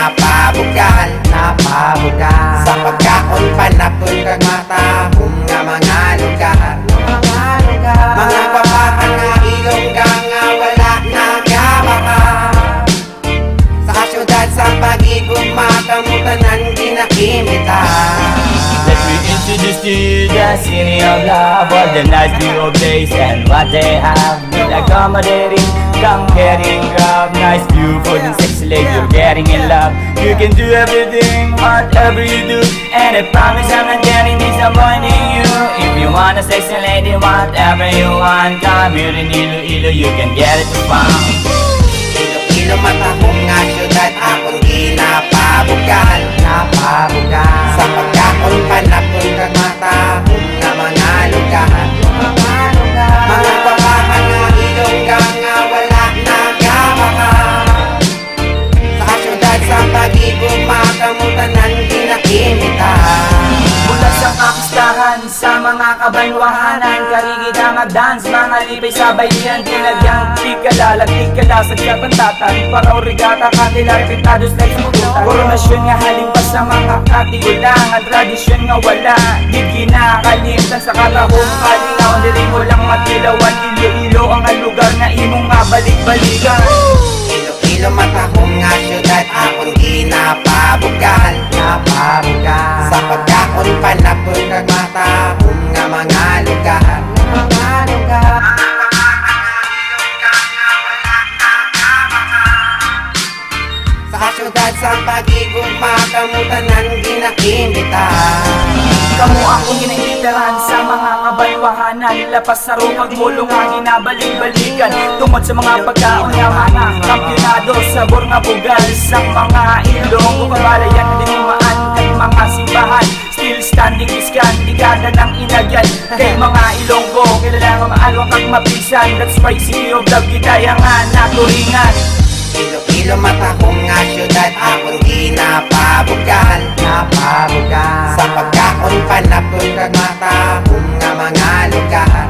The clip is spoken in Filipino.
ginapabugal, sa pagkaon panapon kag mata nga mga lugar, mga babahan nga ilongga nga wala nagabaka. Sa syudad sa pag-igong makamutanan ginakimita. Let me introduce to you the city of love. All the nice beautiful place and what they have. With accommodating, come getting up. Nice, beautiful and sexy lady, you're getting in love. You can do everything, whatever you do, and I promise I'm not getting disappointing you. If you want a sexy lady, whatever you want, come here in Iloilo, you can get it found. Iloilo matahong nga syudad akong ginapabugal, sa pagkaon panapon kag mata nga mga lugar, mga babahan nga ilongga nga wala nagabaka. Sa syudad sa pag-igong makamutanan ginakimita. Mula sa kapistahan, sa mga kabanwahanan, karigita mag-dance, mga libay sa bayan. Tinagyang tigala, lagtigkalasag sa bantatan, paraw rigata, kandilar, pintados, legs, mututan. Koronasyon nga haling pa sa mga katigulang, ang tradisyon nga wala, di kinakalimtan sa katahong kalinaw. Dili mo lang matilawan, Iloilo ang lugar na imong nga balik-balikan. Iloilo matahong nga syudad akong ginapabugal, sa pagkaon panapon kag mata nga mga lugar, sa syudad sa pag-igong makamutanan ginakimita. Kamu akong ginaimbitahan sa mga kabanwahanan, lapas sa rupag mulong nga ginabalik-balikan. Tungod sa mga pagkaon nga mga kampyonado, sabor nga bugal sa mga ilong o kabalayan na dinumaan kag mga simbahan. Still standing iskan, dekada ng inagyan kay mga Ilonggo, kilala nga maalwang kag mapisan. That's why city of love gidaya nga naturingan. Iloilo matahong nga syudad akong ginapabugal, sa pagkaon panapon kag mata nga mga lugar,